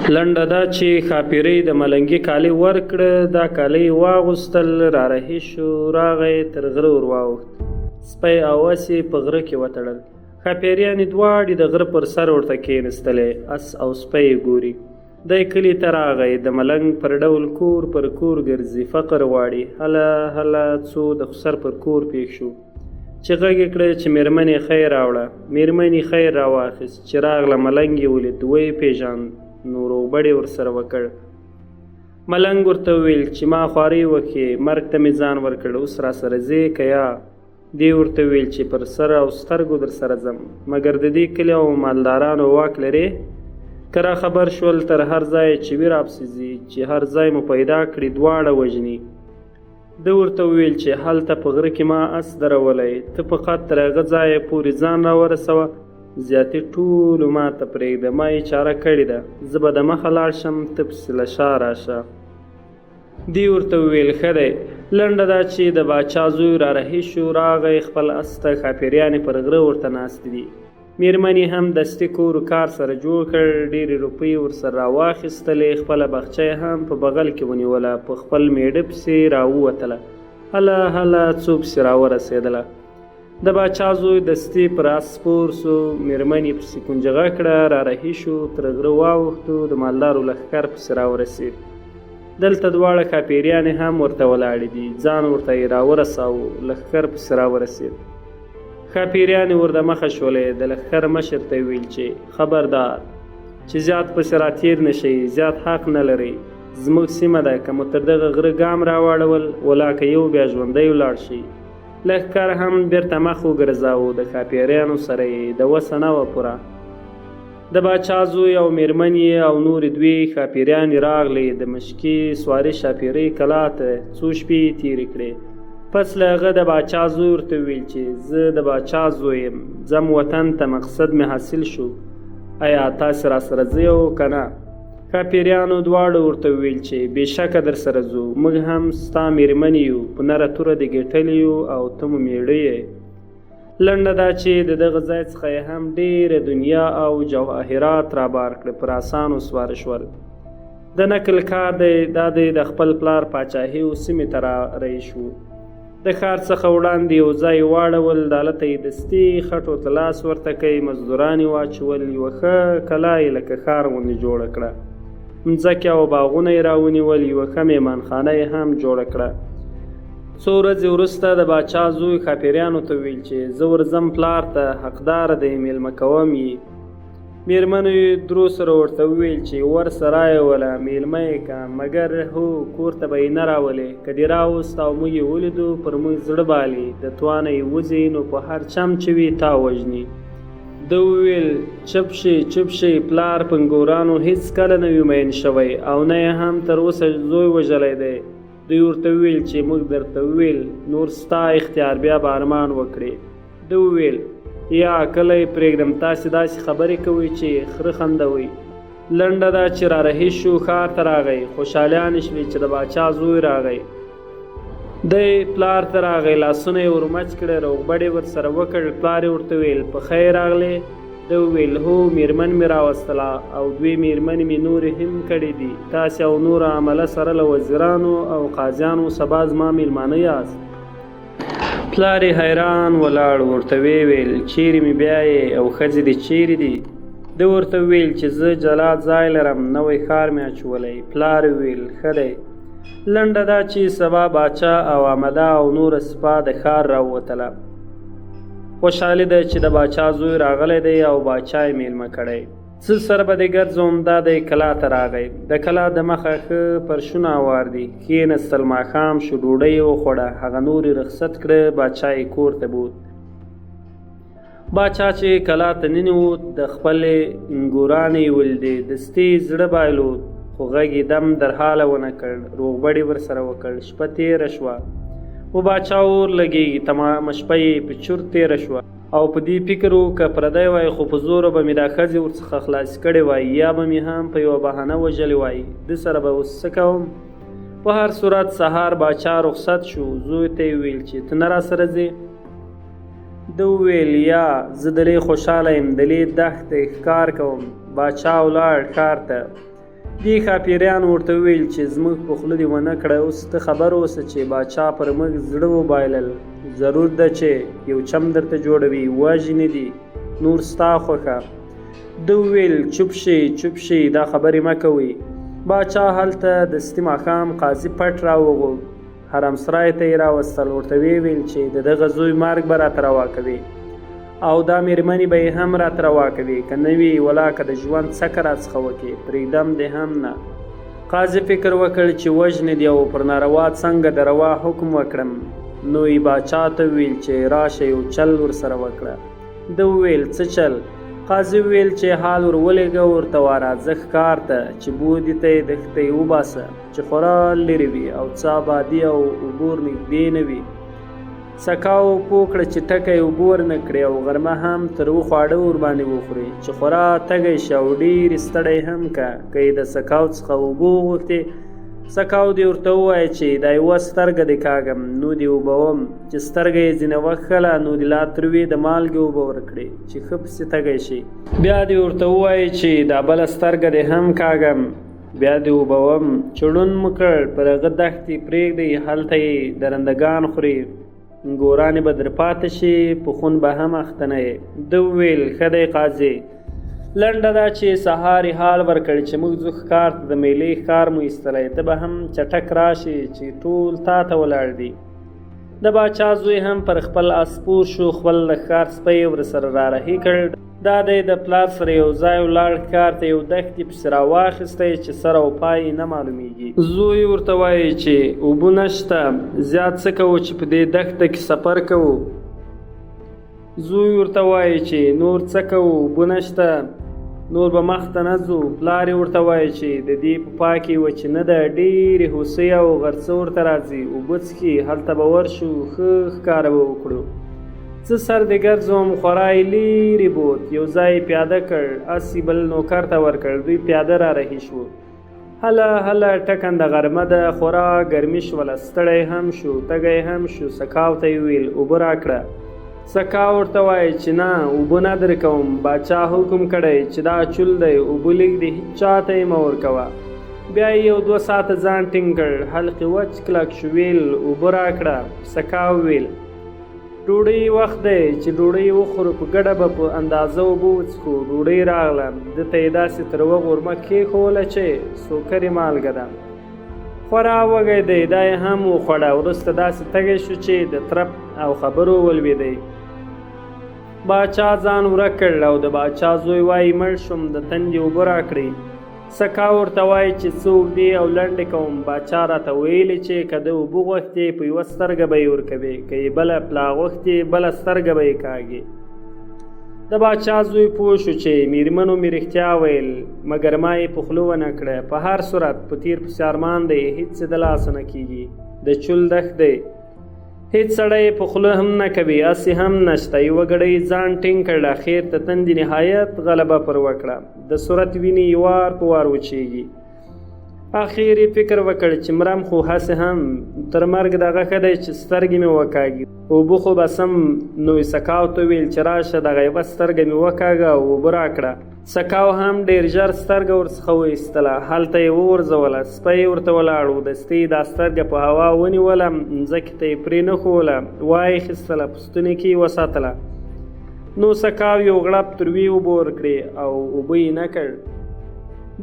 لنډه دا چې ښاپیرۍ د ملنګي کالي ورکړه، دا کالي واغوستل، را رهي شو، راغی تر غره ور واوښت. سپی او اس یې په غره کې وتړل. ښاپیریانې دواړې د غره پر سر ورته کېنستلې، اس او سپی یې ګوري. دی کلي ته راغی، د ملنګ پر ډول کور پر کور ګرځي، فقر غواړي. هله هله څو د خسر پر کور پېښ شو چې غږ یې کړه چې مېرمنې خیر راوړه. مېرمنې خیر راواخیست، چې راغله ملنګ یې ولید، ویې پېژاند، نو روغبړ یې ورسره وکړ. ملنګ ورته وویل چې ما خوارۍ وکړې، مرګ ته مې ځان ورکړ، اوس راسره ځې که یا؟ دې ورته وویل چې پر سر او سترګو در سره ځم، مګر د دې کلي او مالدارانو واک لرې؟ که را خبر شول تر هر ځای چې وي راپسې ځي، چې هر ځای مو پیدا کړي دواړه وژني. ده ورته وویل چې هلته په غره کې ما اس درولی، ته فقط تر هغه ځایه پورې ځان را ورسوه، زیاتې ټولو ما ته پرېږده، ما یې چاره کړې ده، زه به د مخه لاړ شم، ته پسې له شا راشه. دې ورته وویل ښه دی. لنډه دا چې د باچا زوی را رهي شو، راغی خپل اس ته، ښاپیریانې پر غره ورته ناستې دي. مېرمنې هم دستي کور کار سره جوړ کړ، ډېرې روپۍ ورسره راواخیستلې، خپله باغچه یې هم په بغل کې ونیوله، په خپل مېړه پسې راووتله، هله هله څو پسې راورسېدله. د باچا زوی دستي پر اس سپور سو، مېرمنې پسې کنجغه کړه، را رهي شو، تر غره واوښتو، د مالدارو لښکر پسې راورسېد. دلته دواړه ښاپیریانې هم ورته ولاړې دي، ځان ورته یې راورساوه، لښکر پسې راورسېد. ښاپیریانې ور د مخه شولې، د لښکر مشر ته یې ویل چې خبردار چې زیات پسې راتېر نه شئ، زیات حق نه لرئ، زموږ سیمه ده، که مو تر دغه غره ګام راواړول ولاکه یو بیا ژوندی ولاړ شئ. لښکر هم بېرته مخ وګرځاوه، د ښاپیریانو سره یې د وسه نه وه پوره. د باچا زوی او مېرمن یې او نورې دوې ښاپیریانې راغلې، د مشکي سواري ښاپیرۍ کلا ته څو شپې یې تېرې کړې. پس له هغه د باچا زوی ورته وویل چې زه د باچا زوی یم، ځم وطن ته، مقصد مې حاصل شو، آیا تاسې راسره ځئ او که نه؟ ښاپیریانو دواړو ورته وویل چې بېشکه در سره ځو، موږ هم ستا مېرمنې یو، په نره توره دې ګټلي یو او ته مو مېړه یې. لنډه دا چې د دغه ځای څخه یې هم ډېره دنیا او جواهرات رابار کړه، پر اسانو سواره شول. د نکل کار دی، دا دی د خپل پلار پاچاهي و سیمې ته را رهي شو. د ښار څخه وړاندې یو ځای واړول، د هلته یې دستي خټو ته لاس ورته کوي، مزدوران یې واچول، یوه ښه کلا یې لکه ښار غوندې جوړه کړه، مځکې او باغونه یې راونیول، یوه ښه مېهمانخانه یې هم جوړه کړه. څو ورځې وروسته د باچا زوی ښاپیریانو ته ویل چې زه ورځم پلار ته، حقداره دی مېلمه کوم یې. مېرمنو یې درو سره ورته وویل چې ورسه رایوله، مېلمه یې که، مګر هو کور ته به یې نه راولې، که دې راوست او موږ یې ولیدو پر موږ زړه بالي، د توانه یې وځي نو په هر چم چې وي تا وژني. ده وویل چپ شئ چپ شئ، پلار پنګورانو هېڅکله نه وي مین شوی او نه یې هم تر اوسه زوی وژلی دی. دوی ورته وویل چې موږ درته وویل، نور ستا اختیار، بیا به ارمان وکړې. ده وویل یا کله یې پرېږدم، تاسې داسې خبرې کوئ چې خره خندوئ. لنډه دا چې را رهي شو، ښار ته راغی، خوشحالیانې شوې چې د باچا زوی راغی. دی پلار ته راغی، لاسونه یې ور مچ کړه، روغبړ یې ورسره وکړ. پلار یې ورته ویل په خیر راغلې؟ ده وویل هو، مېرمن مې راوستله او دوې مېرمنې مې نورې هم کړې دي، تاسې او نور عمله سره له وزیرانو او قاضیانو سبا زما مېلمانه یاست. پلار یې حیران ولاړ، ورته ویې ویل چیرې مې بیایې او ښځې دې چیرې دي؟ ده ورته ویل چې زه جلا ځای لرم، نوی ښار مې اچولی. پلار ویل ښه دی. لنډه دا چې سبا باچا او آمده او نوره سپاه د ښار راووتله. خوشحالي ده چې د باچا زوی راغلی دی او باچا یې مېلمه کړی. څه سره به دې ګرځوم، دا دی کلا ته راغی. د کلا د مخه ښه فرشونه هوار دي، کښېنستل، ماښام شو، ډوډۍ یې وخوړه، هغه نور یې رخصت کړه، باچا یې کور ته بوت. باچا چې کلا ته ننوت، د خپلې انګورانې یې ولیدې، دستي زړه بایلود، خو غږ یې دم در حاله ونه کړ. روغبړ یې ورسره وکړ، شپه تېره شوه، و باچا اور لګېږي، تمامه شپه یې په چور تېره شوه او په دې فکر و که پردی وای خو په زوره به مې دا ښځې ورڅخه خلاصې کړې وای، یا به مې هم په یوه بهانه وژلې وای، ده سره به اوس څه کوم؟ په هر صورت سهار باچا رخصت شو. زوی ته یې ویل چې ته نه راسره ځې؟ ده وویل یا، زه دلې خوشحاله یم، دلې دښتې ښکار کوم. باچا ولاړ ښار ته. دې ښاپیریانو ورته وویل چې زموږ په خوله دې ونه کړه، اوس ته خبر اوسه چې باچا پر موږ زړه وبایلل، ضرور ده چې یو چم درته جوړوي، وژنې دي، نور ستا خوښه. ده وویل چوپ شئ چوپ شئ، دا خبرې مه کوئ. باچا هلته دستي ماښام قاضي پټ راوغوښت، حرمسرای ته یې راوستل، ورته ویې ویل چې د دغه زوی مرګ به راته روا کوي او دا مېرمنې به یې هم راته روا کوي، که نه وي ولاکه د ژوند څکه راڅخه وکړي، پرېږدم دې هم نه. قاضي فکر وکړ چې وژنې دي او پر ناروا څنګه د روا حکم وکړم. نو یې باچا ته وویل چې راشه یو چل ورسره وکړه. ده وویل څه چل؟ قاضي وویل چې حال ورولېږه ورته وراځه ښکار ته چې بودي ته یې دښته یې وباسه چې خورا لرې وي او څه آبادي او اوبه ورنږدې نه وي. سکاو پوه کړه چې ټکی اوبه ورنه کړي او غرمه هم تروه خواړه ورباندې وخوري چې خورا تږی شه او ډېرې ستړی هم که یې د سکاو څخه اوبه وغوښتې، سکاو دې ورته ووایه چې دا یوه سترګه دې کاږم نو دې اوبوم، چې سترګه یې ځینې وښله نو دې لا تروې د مالګې اوبه ورکړې چې ښه پسې تږی شي. بیا دې ورته ووایه چې دا بله سترګه دې هم کاږم، بیا دې اوبوم. چې ړوند مو کړ پر هغه دښتې پرېږدئ، هلته یې درندګان خوري، ګورانې به در پاته شي، په خون به هم اخته نه یې. ده وویل ښه دی قاضي، لنډه دا چې سهار یې حال ورکړ چې موږ ځو ښکار ته، د میلې ښار مو ایستلی، ته به هم چټک راشي چې ټول تا ته ولاړ دي. د باچا زوی هم پر خپل اس سپور شو، خپل د ښکار سپی یې ورسره رارهي کړ. دا دی د پلار سره یو ځای ولاړ، ښکار ته یو دښتې پسې راواخیستی چې سر او پای یې نه معلومیږي. زوی ورته وایي چې اوبه نشته، زیات څه کوو چې په دې دښته کې سفر کوو. زوی ورته وایي چې نور څه کوو، اوبه نشته، نور به مخته نه ځو. پلار یې ورته وایي چې د دې په پا کې وچې نه ده، ډېرې هوسۍ او غرڅه ورته راځي، اوبه څښي، هلته به ورشو، ښه ښکاره به وکړو. څه سر دې ګرځوم، خورا یې لرې بوت، یو ځای یې پیاده کړ، اس یې بل نوکر ته ورکړ، دوی پیاده را رهي شو. هله هله ټکنده غرمه ده، خورا ګرمي شوله، ستړی هم شو، تږی هم شو. سکاو ته یې ویل اوبه راکړه. سکاو ورته وایي چې نه، اوبه نه درکوم، باچا حکم کړی چې دا چول دی، اوبه لږ دی، هېڅ چا ته یې مه ورکوه. بیا یې یو 2 ساعته ځان ټینګ کړ، حلقې وچ کلک شو، ویل اوبه راکړه. سکاو ویل ډوډۍ وخت دی چې ډوډۍ وخورو، په ګډه به په اندازه اوبه وڅښو. ډوډۍ راغله، ده ته یې داسې تروه غورمه کېښوله چې سوکرې مالګه ده. خورا وږی دی، دا یې هم وخوړه. وروسته داسې تږی شو چې د ترپ او خبرو ولوېدی. باچا ځان ورک کړ او د باچا زوی وایي مړ شوم، د تندې اوبه راکړئ. سکا ورته وایي چې څه اوږدې او لنډې کوم. باچا راته ویلې چې که د اوبه غوښتې په یوه سترګه به یې ورکوې، که یې بله پلا غوښتې بله سترګه به یې کاږې. د باچا زوی پوه شو چې مېرمنو مې رښتیا ویل، مګر ما یې په خوله ونه کړه. په هر صورت په تیر پسې ارمان دی، هېڅ څه د لاسه نه کېږي، د چول دښت دی، هېڅ سړی په خوله هم نه کوي، اسې هم نشته. یوه ګړۍ ځان ټینګ کړ، اخر ته تندې نهایت غلبه پر وکړه، د صورت وینې یې وار په وار وچېږي. اخر یې فکر وکړ چې مرم خو هسې هم تر مرګ دغه ښه دی چې سترګې مې وکاږي، اوبه خو به سم. نو یې سکاو ته ویل چې راشه دغه یوه سترګه مې وکاږه او اوبه راکړه. سکاو هم ډېر ژر سترګه ورڅخه وایستله، هلته یې وغورځوله، سپی ورته ولاړ و، دستي یې دا سترګه په هوا ونیوله، مځکې ته یې پرې نه ښووله، وایېخیستله، په ستوني کې یې وساتله. نو سکاو یو غړپ تروې اوبه ورکړې او اوبه یې نه کړ.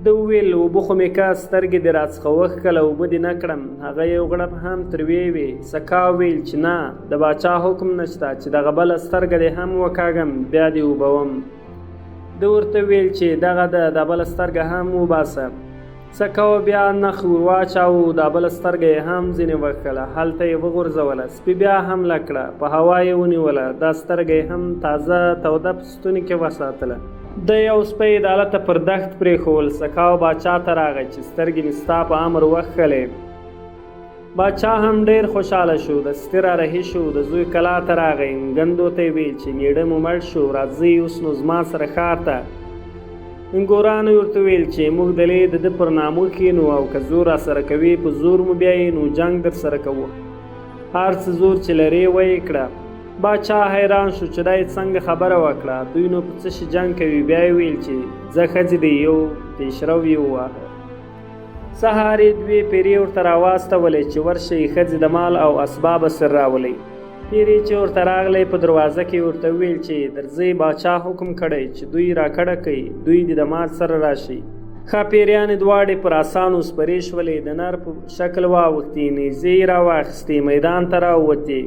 ده وویل اوبه خو مې که، سترګې دې راڅخه وښکله، اوبه دې نه کړم. هغه یو غړپ هم تروې وې. سکاو ویل چې نه، د باچا حکم نشته چې دغه بله سترګه دې هم وکاږم، بیا دې اوبوم. ده ورته ویل چې دغه ده، دا بله سترګه هم وباسه. سکاو بیا نخ ور واچاوه، دا بله سترګه یې هم ځینې وښکله، هلته یې وغورځوله، سپي بیا حمله کړه، په هوا یې ونیوله، دا سترګه یې هم تازه توده په ستوني کې وساتله. د یو سپی د هلته پر دښت پرېښول. سکاو باچا ته راغی چې سترګې مې ستا په امر وښکلې. باچا هم ډېر خوشحاله شو، دستي را رهي شو، د زوی کلا ته راغی. ګندو ته یې ویل چې مېړه مو مړ شو، راځئ اوس نو زما سره ښار ته. ګورانو یې ورته ویل چې موږ دلې د ده پر نامه کښېنو او که زور را سره کوي په زور مو بیایي نو جنګ در سره کوو، هر څه زور چې لرې ویې کړه. باچا حیران شو چې دا یې څنګه خبره وکړه، دوی نو په څه شي جنګ کوي. بیا یې ویل چې ځه ښځې دې یو پیشرو یې وواهه. سهار یې دوې پیرې ورته راواستولې چې ورشئ ښځې د مال او اسباب سر راولئ. پیرې چې ورته راغلی په دروازه کې ورته وویل چې درځئ باچا حکم کړی چې دوی راکړه کوي، دوی دې د مال سره راشي. ښاپیریانې دواړې پر اسانو سپرې شولې، د نر په شکل واوښتې، نیزې یې راواخیستې، میدان ته راووتې.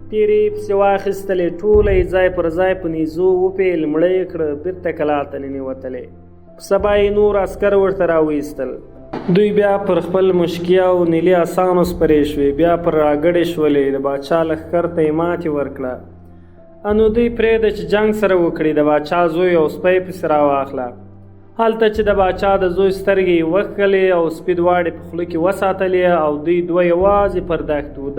پیرې یې پسې واخیستلې، ټوله یې ځای پر ځای په نیزو وپیل، مړه یې کړه، بېرته کلا ته ننوتلې. په سبا یې نور عسکر ورته راوایستل. دوی بیا پر خپل مشکي او نیلي اسانو سپرې شوې، بیا پر راګړې شولې. د باچا لښکر ته یې ماتې ورکړه. نو دوی پرېږده چې جنګ سره وکړي، د باچا زوی او سپی پسې راواخله. هلته چې د باچا د زوی سترګې یې وکښلې او سپي دواړې په خوله کې وساتلې او دوی دوه یوازې پر دښت وو.